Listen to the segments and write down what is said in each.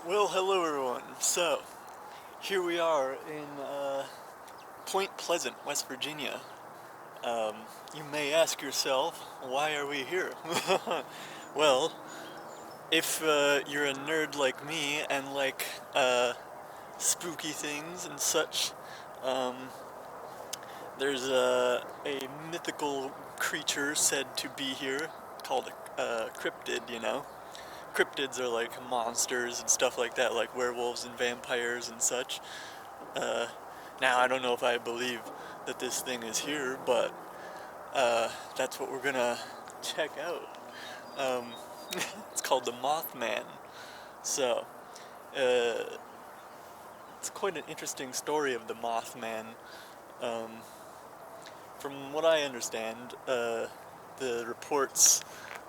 Well, hello everyone. So, here we are in Point Pleasant, West Virginia. Um, you may ask yourself, why are we here? Well, if you're a nerd like me and like spooky things and such, um, there's a mythical creature said to be here called a cryptid, you know? Cryptids are like monsters and stuff like that, like werewolves and vampires and such. Uh, Now, I don't know if I believe that this thing is here, but that's what we're gonna check out. Um, it's called the Mothman. So, uh, it's quite an interesting story of the Mothman. Um, from what I understand, the reports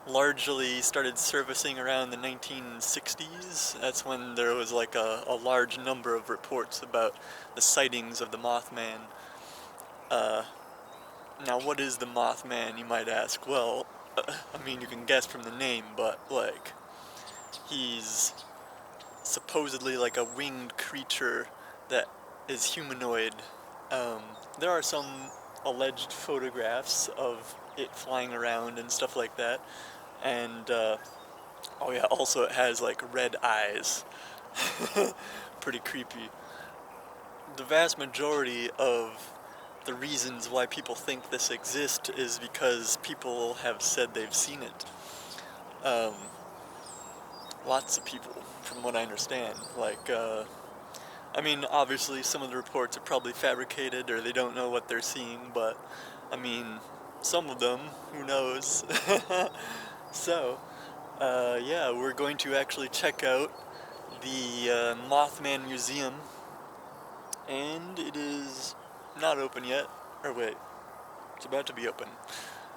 largely started surfacing around the 1960s. That's when there was like a large number of reports about the sightings of the Mothman. Uh, Now, what is the Mothman, you might ask? Well, I mean, you can guess from the name, but, like, he's supposedly like a winged creature that is humanoid. Um, there are some alleged photographs of it flying around and stuff like that. And, oh yeah, also it has, like, red eyes. Pretty creepy. The vast majority of the reasons why people think this exists is because people have said they've seen it. Um, Lots of people, from what I understand. Like, I mean, obviously some of the reports are probably fabricated or they don't know what they're seeing, but, I mean, some of them, who knows? So, yeah, we're going to actually check out the Mothman Museum, and it is not open yet. Or wait, it's about to be open.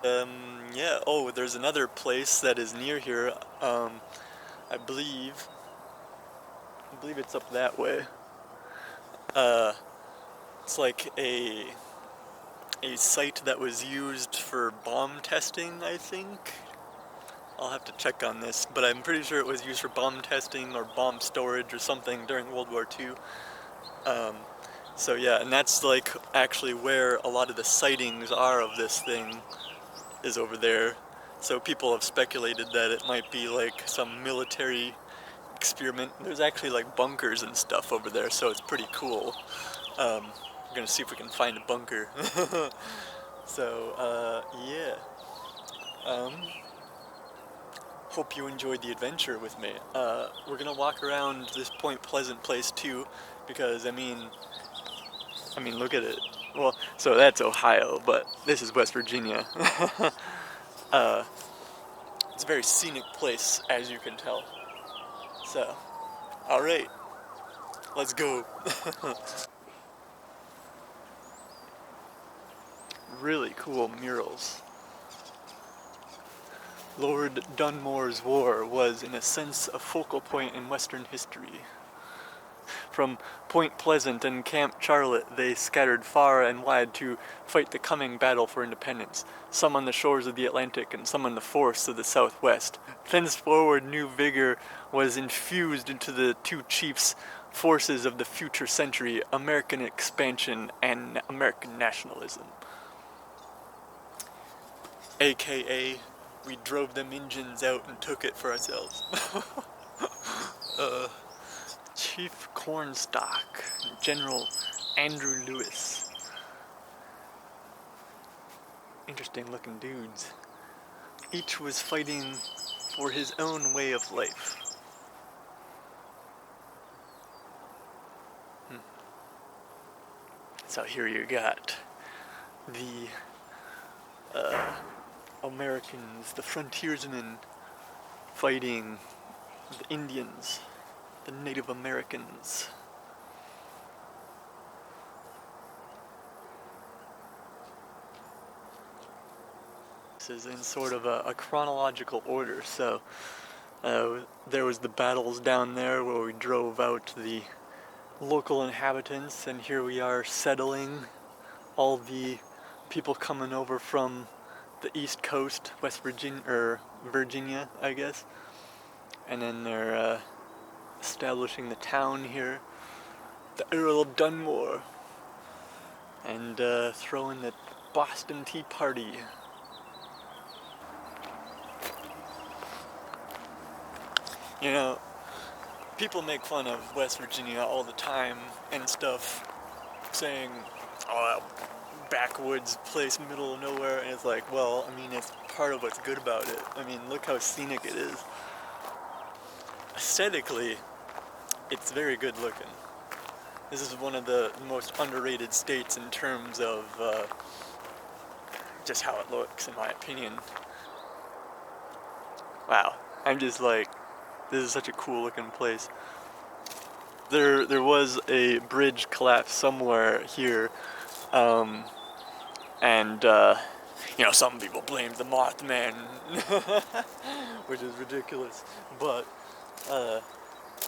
Yeah, oh, there's another place that is near here. I believe, it's up that way. Uh, it's like a site that was used for bomb testing, I think. I'll have to check on this, but I'm pretty sure it was used for bomb testing or bomb storage or something during World War II. Um, so yeah, and that's like actually where a lot of the sightings are of this thing, is over there. So people have speculated that it might be like some military experiment. There's actually like bunkers and stuff over there, so it's pretty cool. We're gonna see if we can find a bunker. So, yeah. Um, Hope you enjoyed the adventure with me. We're gonna walk around this Point Pleasant place too, because I mean, look at it. Well, so that's Ohio, but this is West Virginia. uh, it's a very scenic place, as you can tell. So, all right, let's go. Really cool murals. Lord Dunmore's War was, in a sense, a focal point in Western history. From Point Pleasant and Camp Charlotte, they scattered far and wide to fight the coming battle for independence, some on the shores of the Atlantic and some on the forests of the Southwest. Thenceforward, new vigor was infused into the two chiefs' forces of the future century: American expansion and American nationalism. AKA, we drove them engines out and took it for ourselves. uh, Chief Cornstalk, General Andrew Lewis. Interesting looking dudes. Each was fighting for his own way of life. So here you got the Americans, the frontiersmen, fighting the Indians, the Native Americans. This is in sort of a chronological order, so there was the battles down there where we drove out the local inhabitants, and here we are settling all the people coming over from the East Coast, West Virginia, or Virginia, I guess. And then they're establishing the town here, the Earl of Dunmore, and throwing the Boston Tea Party. You know, people make fun of West Virginia all the time and stuff, saying, oh, that backwoods place, middle of nowhere, and it's like, well, I mean, it's part of what's good about it. I mean, look how scenic it is. Aesthetically, it's very good looking. This is one of the most underrated states in terms of just how it looks, in my opinion. Wow, I'm just like, this is such a cool looking place. There was a bridge collapse somewhere here, and you know, some people blamed the Mothman, which is ridiculous, but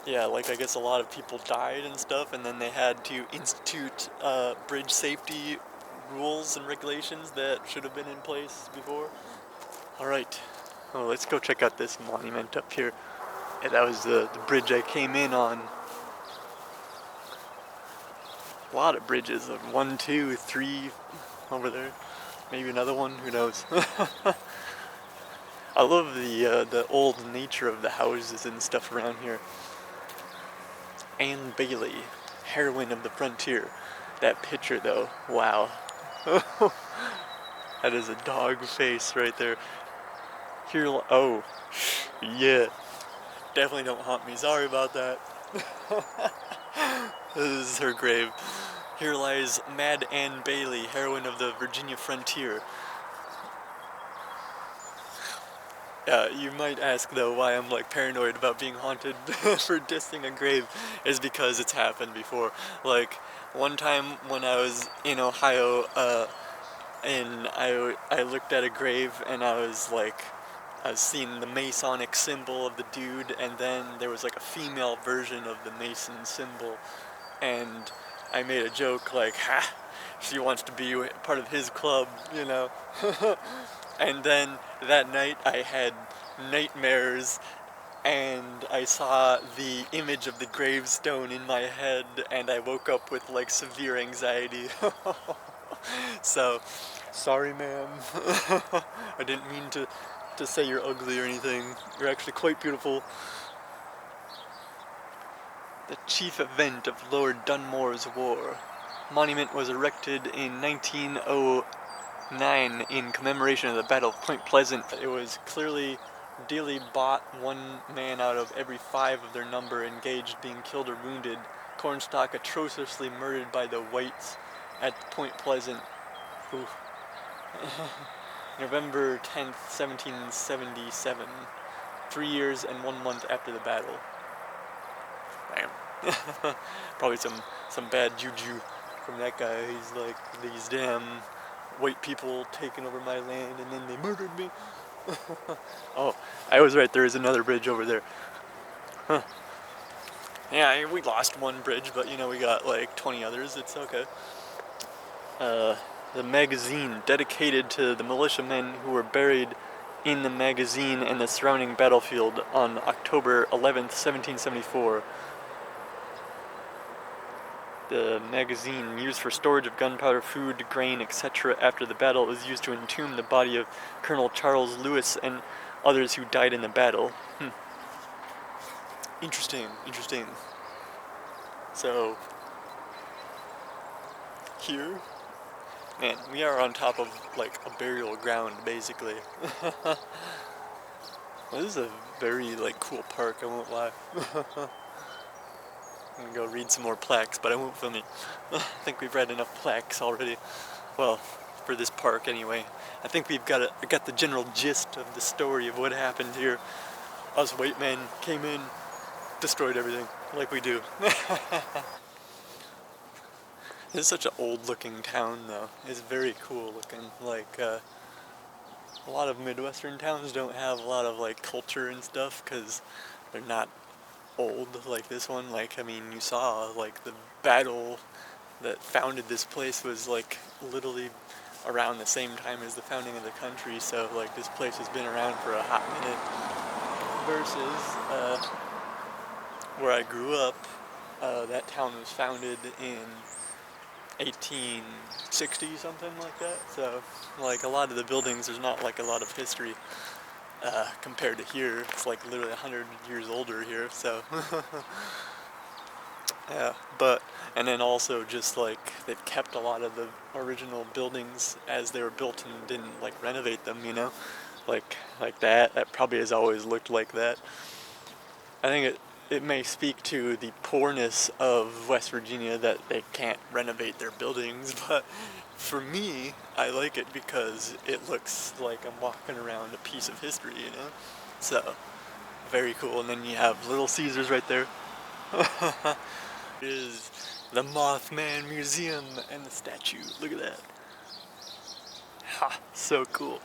yeah, like I guess a lot of people died and stuff, and then they had to institute bridge safety rules and regulations that should have been in place before. Alright, well, let's go check out this monument up here. Yeah, that was the bridge I came in on. A lot of bridges, 1, 2, 3 over there. Maybe another one, who knows. I love the old nature of the houses and stuff around here. Anne Bailey, heroine of the frontier. That picture though, wow. That is a dog face right there. Here, oh, yeah. Definitely don't haunt me, sorry about that. This is her grave. Here lies Mad Anne Bailey, heroine of the Virginia frontier. You might ask though why I'm like paranoid about being haunted for dissing a grave is because it's happened before. Like one time when I was in Ohio, and I looked at a grave and I was seeing the Masonic symbol of the dude, and then there was like a female version of the Mason symbol, and I made a joke like, ha, she wants to be part of his club, you know. And then that night I had nightmares, and I saw the image of the gravestone in my head, and I woke up with like severe anxiety. So, sorry ma'am. I didn't mean to say you're ugly or anything. You're actually quite beautiful. The chief event of Lord Dunmore's War. Monument was erected in 1909 in commemoration of the Battle of Point Pleasant. It was clearly dearly bought, one man out of every 5 of their number engaged being killed or wounded. Cornstalk atrociously murdered by the whites at Point Pleasant. Oof. November 10th, 1777. 3 years and 1 month after the battle. Damn. Probably some bad juju from that guy. He's like, these damn white people taking over my land and then they murdered me. Oh, I was right, there is another bridge over there. Huh. Yeah, we lost one bridge, but you know, we got like 20 others, it's okay. The magazine, dedicated to the militiamen who were buried in the magazine and the surrounding battlefield on October 11th, 1774. The magazine, used for storage of gunpowder, food, grain, etc. after the battle, was used to entomb the body of Colonel Charles Lewis and others who died in the battle. Interesting. So, here, man, we are on top of like a burial ground, basically. Well, this is a very like cool park, I won't lie. I'm gonna go read some more plaques, but I won't film it. I think we've read enough plaques already. Well, for this park anyway. I think we've got the general gist of the story of what happened here. Us white men came in, destroyed everything, like we do. This is such an old looking town though. It's very cool looking. Like, a lot of Midwestern towns don't have a lot of like culture and stuff because they're not old like this one. Like, I mean, you saw like the battle that founded this place was like literally around the same time as the founding of the country, so like this place has been around for a hot minute. Versus where I grew up, that town was founded in 1860, something like that. So, like, a lot of the buildings, there's not like a lot of history compared to here. It's like literally 100 years older here. So, yeah. But and then also just like they've kept a lot of the original buildings as they were built and didn't like renovate them. Like that. That probably has always looked like that. I think it may speak to the poorness of West Virginia that they can't renovate their buildings, but for me, I like it because it looks like I'm walking around a piece of history, you know? So, very cool. And then you have Little Caesars right there. Is the Mothman Museum and the statue. Look at that. Ha, so cool.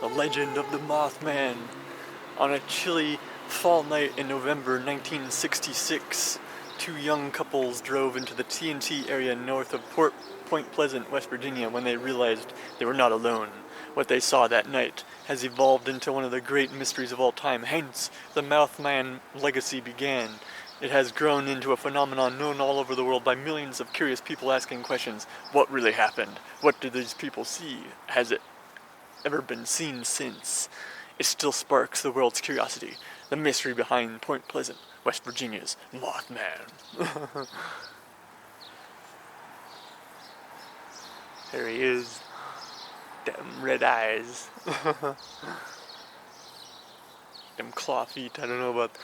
The legend of the Mothman. On a chilly fall night in November 1966, two young couples drove into the TNT area north of Point Pleasant, West Virginia, when they realized they were not alone. What they saw that night has evolved into one of the great mysteries of all time. Hence, the Mothman legacy began. It has grown into a phenomenon known all over the world by millions of curious people asking questions. What really happened? What did these people see? Has it ever been seen since? It still sparks the world's curiosity. The mystery behind Point Pleasant, West Virginia's Mothman. There he is. Them red eyes. Them claw feet. I don't know about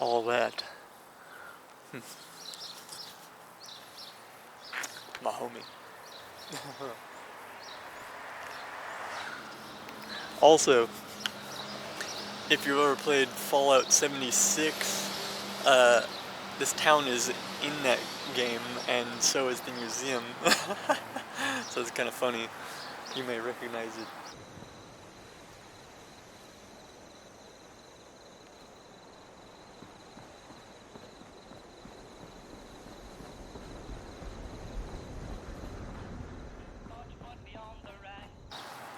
all that. My homie. Also, if you've ever played Fallout 76, this town is in that game, and so is the museum. So it's kind of funny. You may recognize it.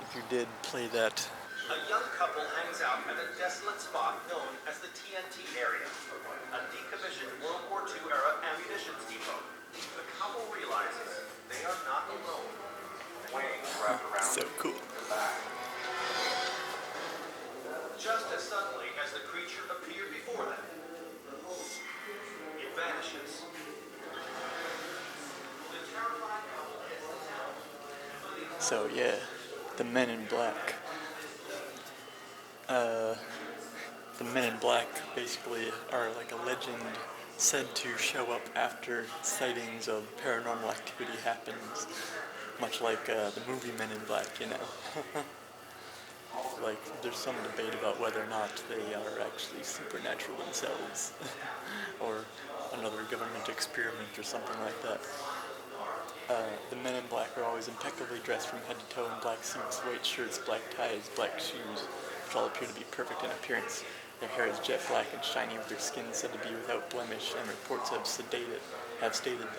If you did play that. A young couple hangs out at a desolate spot known as the TNT area, a decommissioned World War II era ammunitions depot. The couple realizes they are not alone. Wings wrapped around So cool. their back. Just as suddenly as the creature appeared before them, it vanishes. The terrified couple hits the town. So yeah, the Men in Black. The Men in Black basically are like a legend said to show up after sightings of paranormal activity happens, much like the movie Men in Black, you know. Like, there's some debate about whether or not they are actually supernatural themselves, or another government experiment or something like that. The Men in Black are always impeccably dressed from head to toe in black suits, white shirts, black ties, black shoes, which all appear to be perfect in appearance. Their hair is jet black and shiny, with their skin said to be without blemish, and reports have stated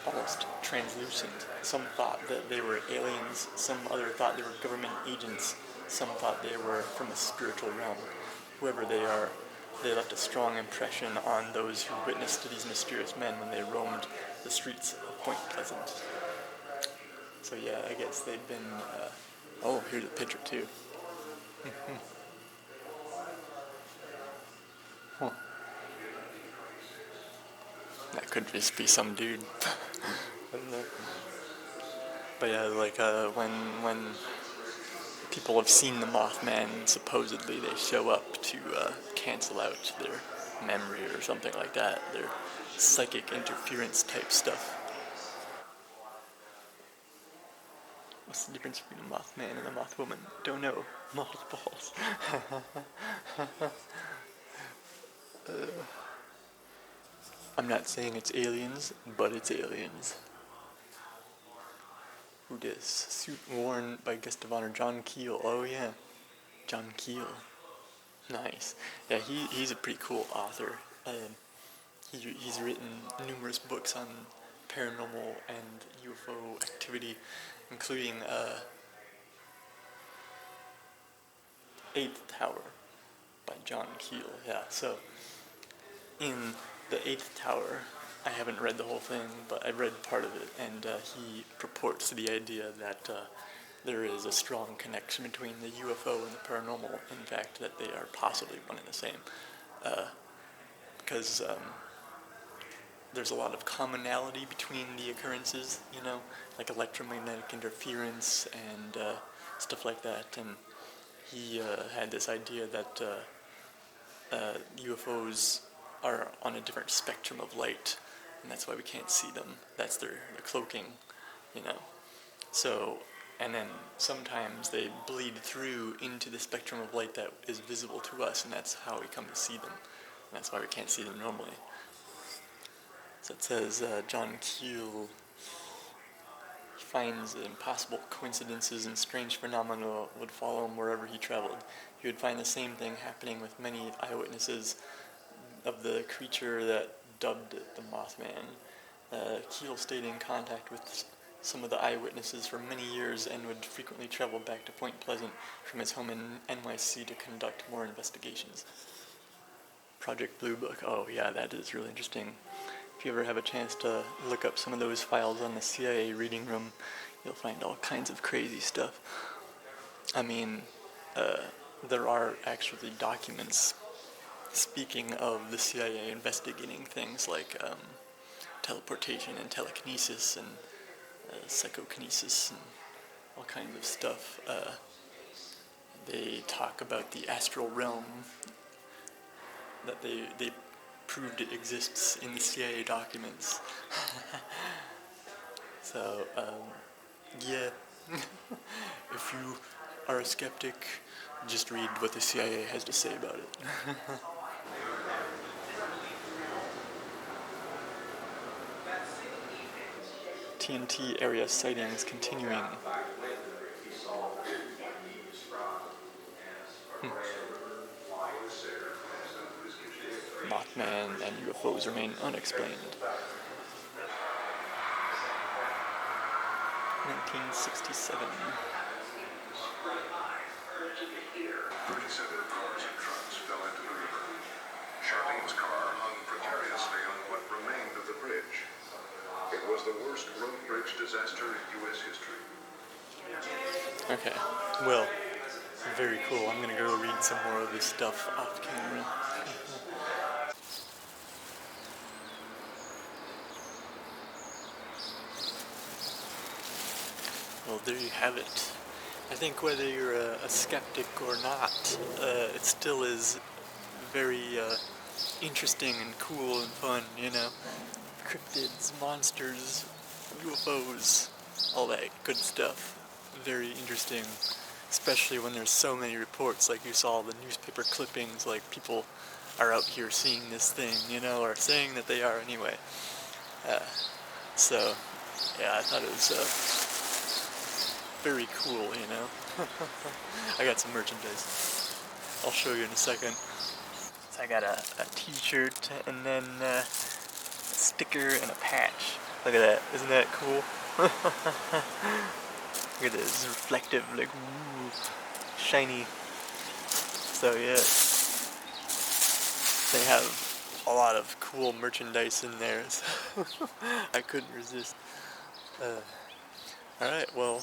almost translucent. Some thought that they were aliens, some other thought they were government agents, some thought they were from the spiritual realm. Whoever they are, they left a strong impression on those who witnessed these mysterious men when they roamed the streets of Point Pleasant. So yeah, I guess they've been, oh, here's a picture too. Huh. That could just be some dude. I don't know. But yeah, like, when people have seen the Mothman, supposedly they show up to, cancel out their memory or something like that, their psychic interference type stuff. What's the difference between a Mothman and a Mothwoman? Don't know. Mothballs. I'm not saying it's aliens, but it's aliens. Who dis? Suit worn by guest of honor John Keel. Oh yeah, John Keel. Nice. Yeah, he's a pretty cool author. He's written numerous books on paranormal and UFO activity, including Eighth Tower. by John Keel. Yeah, so in The Eighth Tower, I haven't read the whole thing, but I read part of it, and he purports to the idea that there is a strong connection between the UFO and the paranormal, in fact, that they are possibly one and the same. Because there's a lot of commonality between the occurrences, you know, like electromagnetic interference and stuff like that, and he had this idea that UFOs are on a different spectrum of light, and that's why we can't see them. That's their cloaking, you know. So, and then sometimes they bleed through into the spectrum of light that is visible to us, and that's how we come to see them. And that's why we can't see them normally. So it says John Keel finds impossible coincidences and strange phenomena would follow him wherever he traveled. He would find the same thing happening with many eyewitnesses of the creature that dubbed it the Mothman. Keel stayed in contact with some of the eyewitnesses for many years and would frequently travel back to Point Pleasant from his home in NYC to conduct more investigations. Project Blue Book. Oh yeah, that is really interesting. If you ever have a chance to look up some of those files on the CIA reading room, you'll find all kinds of crazy stuff. I mean, there are actually documents speaking of the CIA investigating things like teleportation and telekinesis and psychokinesis and all kinds of stuff. They talk about the astral realm, that they proved it exists in the CIA documents. So, yeah, if you are a skeptic, just read what the CIA has to say about it. TNT area sightings continuing. Mothman and UFOs remain unexplained. 1967. 37 cars and trucks fell into the river. Charlene's car hung precariously on what remained of the bridge. It was the worst road bridge disaster in U.S. history. Okay, well, very cool. I'm gonna go read some more of this stuff off camera. Well, there you have it. I think whether you're a skeptic or not, it still is very interesting and cool and fun, you know? Cryptids, monsters, UFOs, all that good stuff. Very interesting, especially when there's so many reports, like you saw the newspaper clippings, like people are out here seeing this thing, you know, or saying that they are anyway. So, yeah, I thought it was very cool, you know. I got some merchandise. I'll show you in a second. So I got a t-shirt and then a sticker and a patch. Look at that. Isn't that cool? Look at this. Reflective, like, ooh, shiny. So yeah. They have a lot of cool merchandise in there, so I couldn't resist. Alright, well,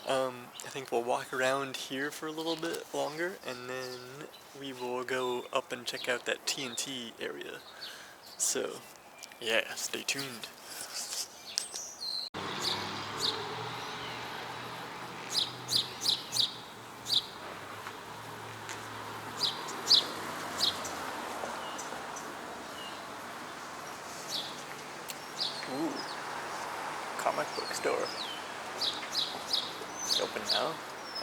I think we'll walk around here for a little bit longer, and then we will go up and check out that TNT area. So, yeah, stay tuned. Ooh, comic book store. Open now?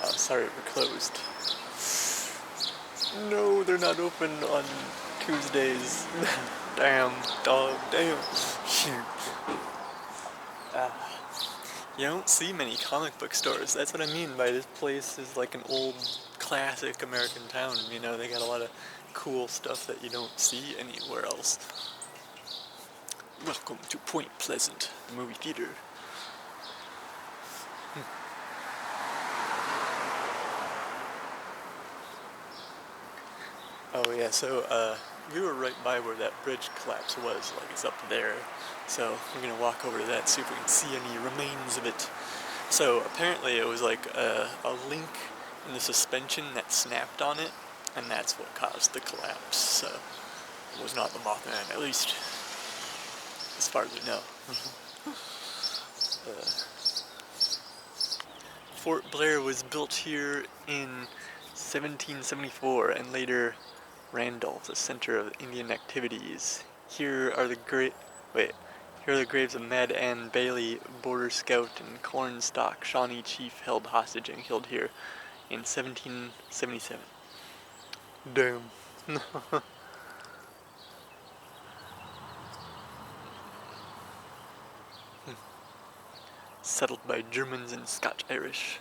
Oh, sorry, we're closed. No, they're not open on Tuesdays. Damn, dog, damn. Shoot. You don't see many comic book stores. That's what I mean by this place is like an old, classic American town. You know, they got a lot of cool stuff that you don't see anywhere else. Welcome to Point Pleasant, the movie theater. Oh yeah, so we were right by where that bridge collapse was, like it's up there. So we're gonna walk over to that, see if we can see any remains of it. So apparently it was like a link in the suspension that snapped on it, and that's what caused the collapse. So it was not the Mothman, at least as far as we know. Fort Blair was built here in 1774 and later Randolph, the center of Indian activities. Here are the here are the graves of Mad Ann Bailey, Border Scout and Cornstalk Shawnee chief held hostage and killed here in 1777. Damn. Settled by Germans and Scotch-Irish.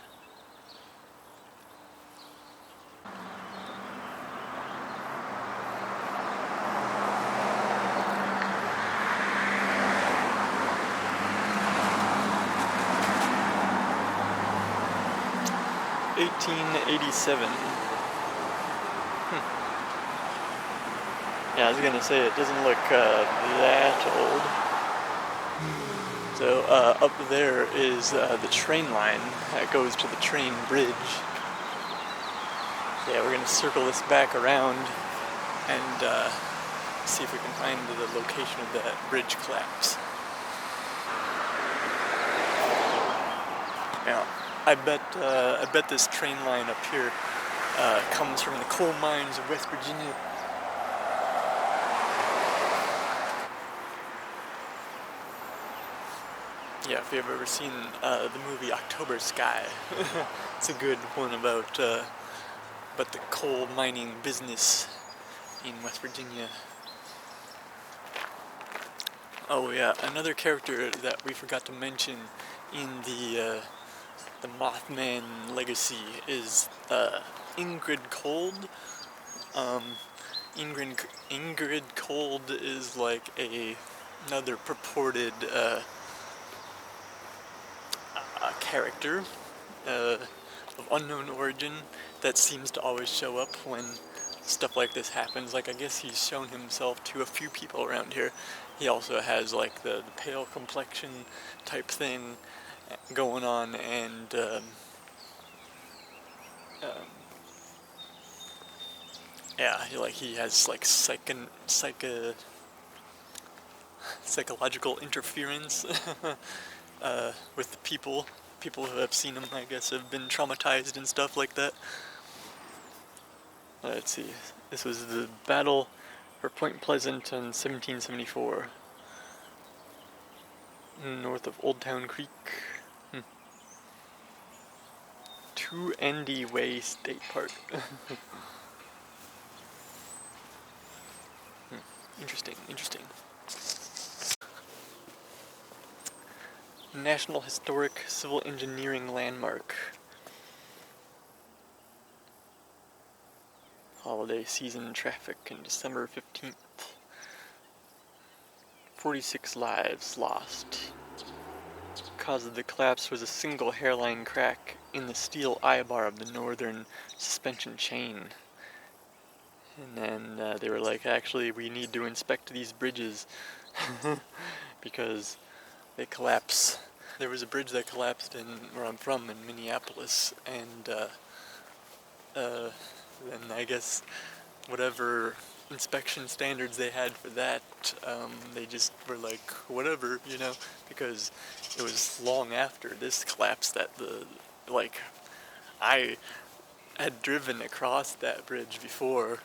'87. Yeah, I was gonna say it doesn't look that old. So up there is the train line that goes to the train bridge. Yeah, we're gonna circle this back around and see if we can find the location of that bridge collapse. Now, I bet this train line up here comes from the coal mines of West Virginia. Yeah, if you've ever seen the movie October Sky, it's a good one about the coal mining business in West Virginia. Oh yeah, another character that we forgot to mention in the Mothman legacy is Ingrid Cold. Ingrid Cold is like another purported character of unknown origin that seems to always show up when stuff like this happens. Like, I guess he's shown himself to a few people around here. He also has like the pale complexion type thing going on, and yeah, he has like psychological interference with the people. People who have seen him, I guess, have been traumatized and stuff like that. Let's see. This was the battle for Point Pleasant in 1774, north of Old Town Creek. 2 Andy Way State Park. Interesting. National Historic Civil Engineering Landmark. Holiday season traffic in December 15th. 46 lives lost. Cause of the collapse was a single hairline crack in the steel eye-bar of the northern suspension chain. And then they were like, actually, we need to inspect these bridges because they collapse. There was a bridge that collapsed in where I'm from, in Minneapolis, and then I guess whatever inspection standards they had for that, they just were like, whatever, because it was long after this collapse that I had driven across that bridge before.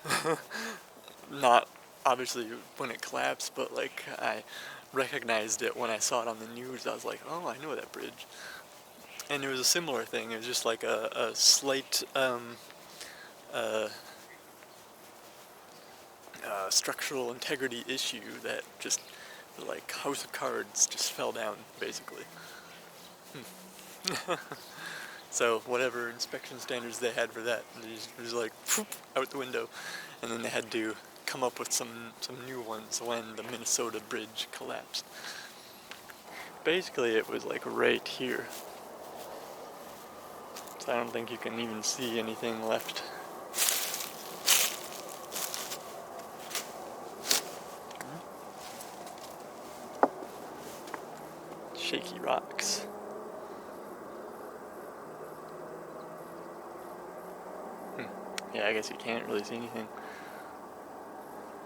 Not obviously when it collapsed, but like I recognized it when I saw it on the news. I was like, oh, I know that bridge. And it was a similar thing. It was just like a slight structural integrity issue that just, like, house of cards just fell down, basically. So whatever inspection standards they had for that, it was like, whoop, out the window. And then they had to come up with some new ones when the Minnesota bridge collapsed. Basically, it was like right here. So I don't think you can even see anything left. shaky rocks. Yeah, I guess you can't really see anything.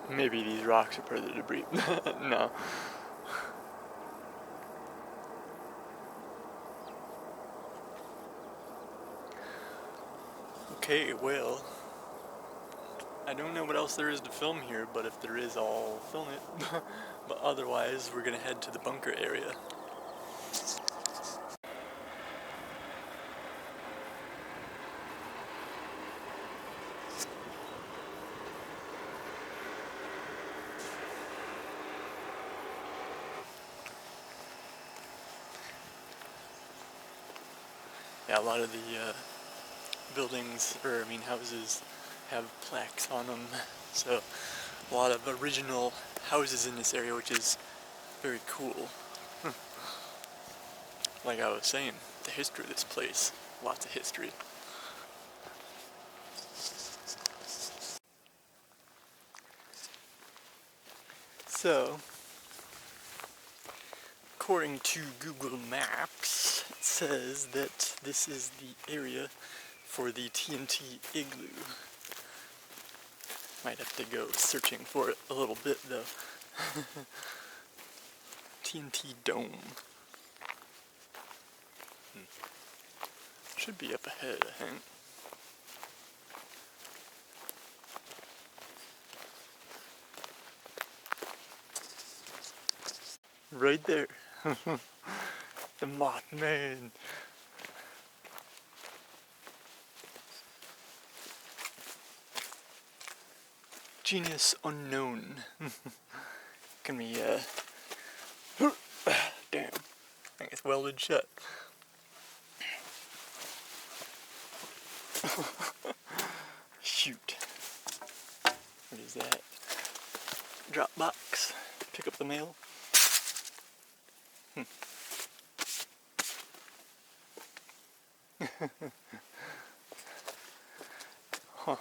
Maybe these rocks are part of the debris. No. Okay, well, I don't know what else there is to film here, but if there is, I'll film it. But otherwise, we're gonna head to the bunker area. Yeah, a lot of the buildings, or I mean houses, have plaques on them. So a lot of original houses in this area, which is very cool. Like I was saying, the history of this place, lots of history. So, according to Google Maps, it says that this is the area for the TNT igloo. Might have to go searching for it a little bit though. TNT dome. Should be up ahead, I think. Right there. The Mothman. Genus unknown. Can we, damn. I guess welded shut. Shoot. What is that? Drop box. Pick up the mail. Huh.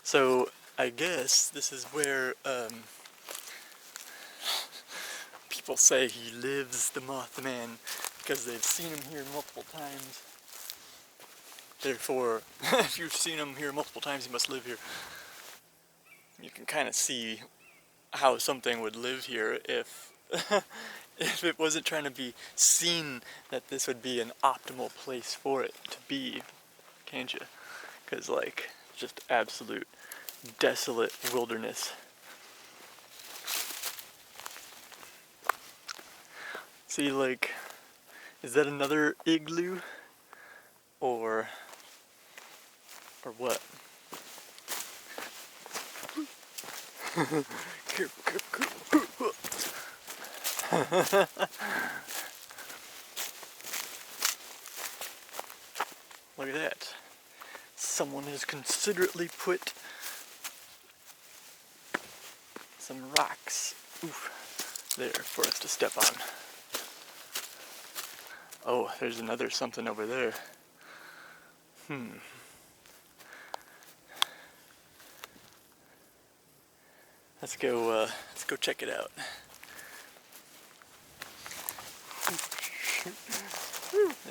So, I guess this is where, people say he lives, the Mothman, because they've seen him here multiple times. Therefore, if you've seen him here multiple times, he must live here. You can kind of see how something would live here if if it wasn't trying to be seen that this would be an optimal place for it to be, can't you? Because, like, just absolute desolate wilderness. See, like, is that another igloo? Or what? Look at that. Someone has considerately put some rocks there for us to step on. Oh, there's another something over there. Let's go check it out.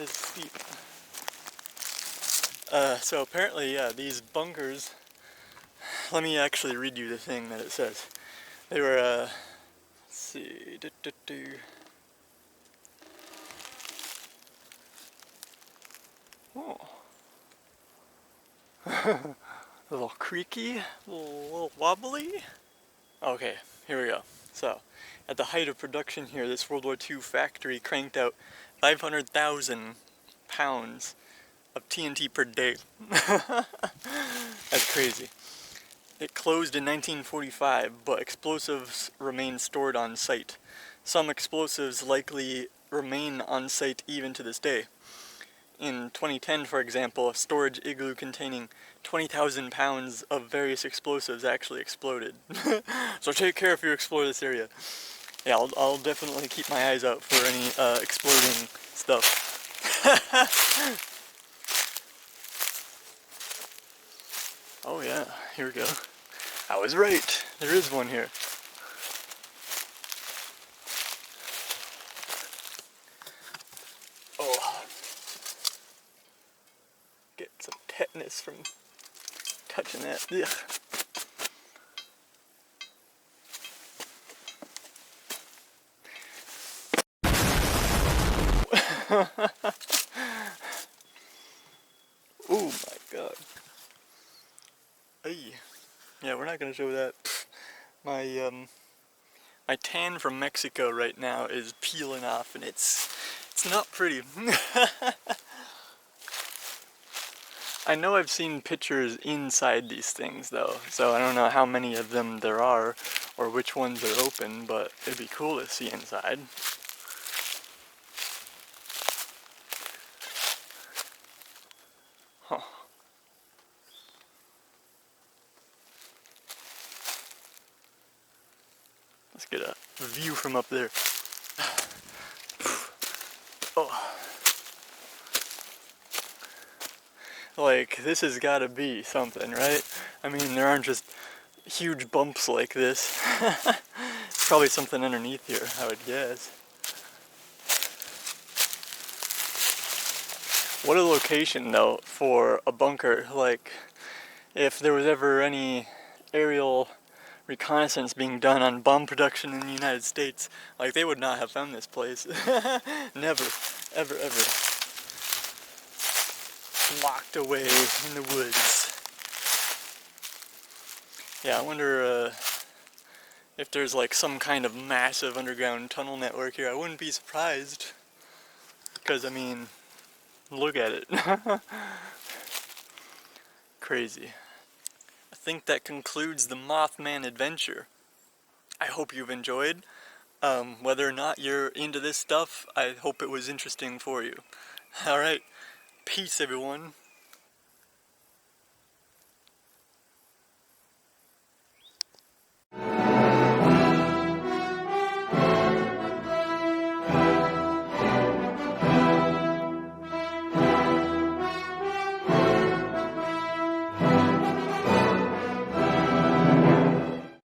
It's steep. So apparently, yeah, these bunkers, let me actually read you the thing that it says. They were, let's see, Oh. A little creaky, a little wobbly. Okay, here we go. So, at the height of production here, this World War II factory cranked out 500,000 pounds of TNT per day. That's crazy. It closed in 1945, but explosives remain stored on site. Some explosives likely remain on site even to this day. In 2010, for example, a storage igloo containing 20,000 pounds of various explosives actually exploded. So take care if you explore this area. Yeah, I'll definitely keep my eyes out for any exploding stuff. Oh yeah, here we go. I was right. There is one here. wetness from touching that. Ugh. Oh my god. Hey. Yeah, we're not gonna show that. My tan from Mexico right now is peeling off, and it's not pretty. I know I've seen pictures inside these things though, so I don't know how many of them there are or which ones are open, but it'd be cool to see inside. Huh. Let's get a view from up there. Oh. Like, this has gotta be something, right? I mean, there aren't just huge bumps like this. It's probably something underneath here, I would guess. What a location, though, for a bunker. Like, if there was ever any aerial reconnaissance being done on bomb production in the United States, like, they would not have found this place. Never, ever, ever. Locked away in the woods. Yeah, I wonder if there's like some kind of massive underground tunnel network here. I wouldn't be surprised. Because, I mean, look at it. Crazy. I think that concludes the Mothman adventure. I hope you've enjoyed. Whether or not you're into this stuff, I hope it was interesting for you. Alright, peace everyone.